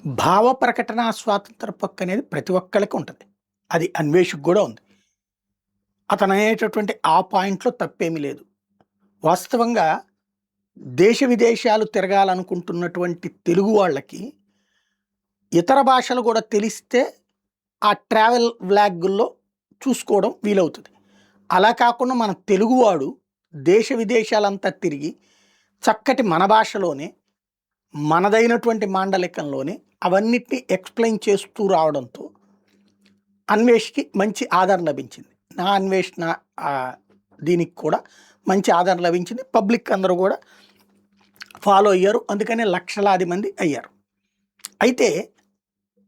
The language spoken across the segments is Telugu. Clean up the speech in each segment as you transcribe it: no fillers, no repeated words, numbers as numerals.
భావ ప్రకటన స్వాతంత్ర హక్కు అనేది ప్రతి ఒక్కళ్ళకి ఉంటుంది. అది అన్వేషకు కూడా ఉంది. అతననేటటువంటి ఆ పాయింట్‌లో తప్పేమీ లేదు. వాస్తవంగా దేశ విదేశాలు తిరగాలనుకుంటున్నటువంటి తెలుగు వాళ్ళకి ఇతర భాషలు కూడా తెలిస్తే ఆ ట్రావెల్ వ్లాగుల్లో చూసుకోవడం వీలవుతది. అలా కాకుండా మన తెలుగువాడు దేశ విదేశాలంతా తిరిగి చక్కటి మన భాషలోనే మనదైనటువంటి మాండలికంలోనే అవన్నిటిని ఎక్స్‌ప్లెయిన్ చేస్తూ రావడంతో అన్వేష్‌కి మంచి ఆదరణ లభించింది. నా అన్వేషణ దీనికి కూడా మంచి ఆదరణ లభించింది. పబ్లిక్ అందరూ కూడా ఫాలో అయ్యారు. అందుకనే లక్షలాది మంది అయ్యారు. అయితే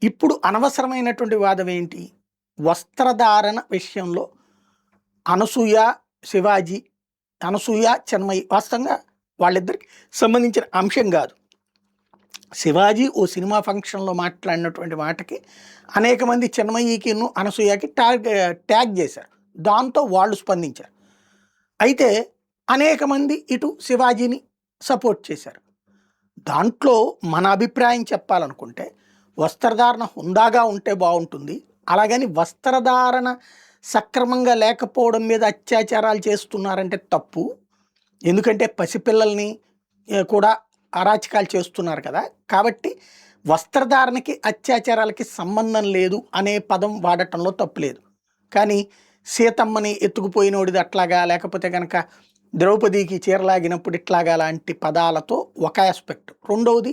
ఇప్పుడు అనవసరమైనటువంటి వాదం ఏంటి? వస్త్రధారణ విషయంలో అనసూయ, శివాజీ, అనసూయ, చిన్మయి వాస్తవంగా వాళ్ళిద్దరికి సంబంధించిన అంశం కాదు. శివాజీ ఓ సినిమా ఫంక్షన్‌లో మాట్లాడినటువంటి మాటకి అనేక మంది చిన్మయికిను, అనసూయకి ట్యాగ్ చేశారు. దాంతో వాళ్ళు స్పందించారు. అయితే అనేక మంది ఇటు శివాజీని సపోర్ట్ చేశారు. దాంట్లో మన అభిప్రాయం చెప్పాలనుకుంటే వస్త్రధారణ హుందాగా ఉంటే బాగుంటుంది. అలాగని వస్త్రధారణ సక్రమంగా లేకపోవడం మీద అత్యాచారాలు చేస్తున్నారంటే తప్పు. ఎందుకంటే పసిపిల్లల్ని కూడా అరాచకాలు చేస్తున్నారు కదా! కాబట్టి వస్త్రధారణకి అత్యాచారాలకి సంబంధం లేదు అనే పదం వాడటంలో తప్పులేదు. కానీ సీతమ్మని ఎత్తుకుపోయినోడిది అట్లాగా, లేకపోతే గనక ద్రౌపదికి చీరలాగినప్పుడు ఇట్లాగా లాంటి పదాలతో ఒక ఆస్పెక్ట్. రెండవది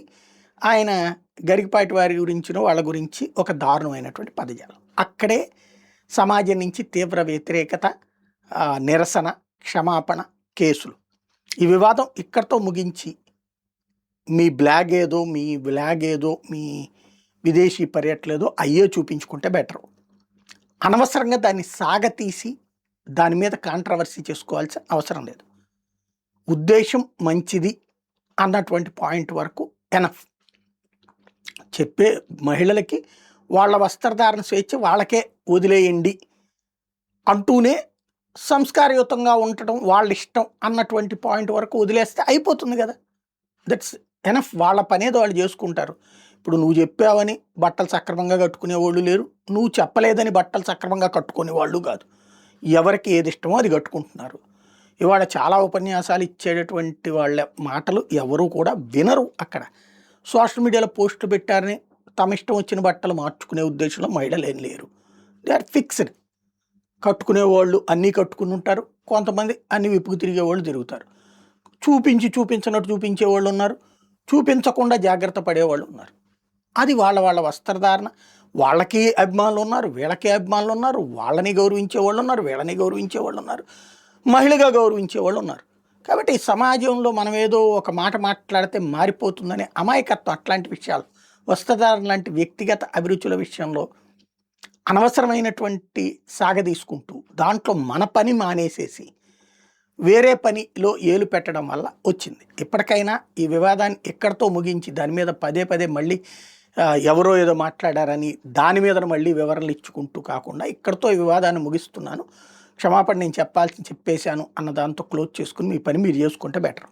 ఆయన గరికపాటి వారి గురించినో వాళ్ళ గురించి ఒక దారుణమైనటువంటి పదజాలం. అక్కడే సమాజం నుంచి తీవ్ర వ్యతిరేకత, నిరసన, క్షమాపణ, కేసులు. ఈ వివాదం ఇక్కడితో ముగించి మీ బ్లాగ్ ఏదో, మీ విదేశీ పర్యటనలేదో అయ్యే చూపించుకుంటే బెటరు. అనవసరంగా దాన్ని సాగతీసి దాని మీద కాంట్రవర్సీ చేసుకోవాల్సిన అవసరం లేదు. ఉద్దేశం మంచిది అన్నటువంటి పాయింట్ వరకు ఎనఫ్. చెప్పే మహిళలకి వాళ్ళ వస్త్రధారణ స్వేచ్ఛ వాళ్ళకే వదిలేయండి అంటూనే సంస్కారయుతంగా ఉండటం వాళ్ళ ఇష్టం అన్నటువంటి పాయింట్ వరకు వదిలేస్తే అయిపోతుంది కదా. That's enough. వాళ్ళ పనేదో వాళ్ళు చేసుకుంటారు. ఇప్పుడు నువ్వు చెప్పావని బట్టలు సక్రమంగా కట్టుకునేవాళ్ళు లేరు, నువ్వు చెప్పలేదని బట్టలు సక్రమంగా కట్టుకునే వాళ్ళు కాదు. ఎవరికి ఏది ఇష్టమో అది కట్టుకుంటున్నారు. ఇవాళ చాలా ఉపన్యాసాలు ఇచ్చేటటువంటి వాళ్ళ మాటలు ఎవరు కూడా వినరు. అక్కడ సోషల్ మీడియాలో పోస్టులు పెట్టారని తమ ఇష్టం వచ్చిన బట్టలు మార్చుకునే ఉద్దేశంలో మహిళలు ఏం లేరు. They are fixed. కట్టుకునేవాళ్ళు అన్నీ కట్టుకుని ఉంటారు, కొంతమంది అన్ని విప్పుకు తిరిగేవాళ్ళు తిరుగుతారు. చూపించినట్టు చూపించేవాళ్ళు ఉన్నారు, చూపించకుండా జాగ్రత్త పడేవాళ్ళు ఉన్నారు. అది వాళ్ళ వస్త్రధారణ. వాళ్ళకి అభిమానులు ఉన్నారు, వీళ్ళకి అభిమానులు ఉన్నారు, వాళ్ళని గౌరవించే వాళ్ళు ఉన్నారు, వీళ్ళని గౌరవించే వాళ్ళు ఉన్నారు, మహిళగా గౌరవించే వాళ్ళు ఉన్నారు. కాబట్టి సమాజంలో మనం ఏదో ఒక మాట మాట్లాడితే మారిపోతుందనే అమాయకత్వం అట్లాంటి విషయాలు, వస్త్రధారణ లాంటి వ్యక్తిగత అభిరుచుల విషయంలో అనవసరమైనటువంటి సాగదీసుకుంటూ దాంట్లో మన పని మానేసేసి వేరే పనిలో ఏలు పెట్టడం వల్ల వచ్చింది. ఇప్పటికైనా ఈ వివాదాన్ని ఎక్కడితో ముగించి దాని మీద పదే మళ్ళీ ఎవరో ఏదో మాట్లాడారని దాని మీద మళ్ళీ వివరణలు ఇచ్చుకుంటూ కాకుండా ఇక్కడితో ఈ వివాదాన్ని ముగిస్తున్నాను, క్షమాపణ నేను చెప్పాల్సింది చెప్పేశాను అన్న దాంతో క్లోజ్ చేసుకుని మీ పని మీరు చేసుకుంటే బెటర్.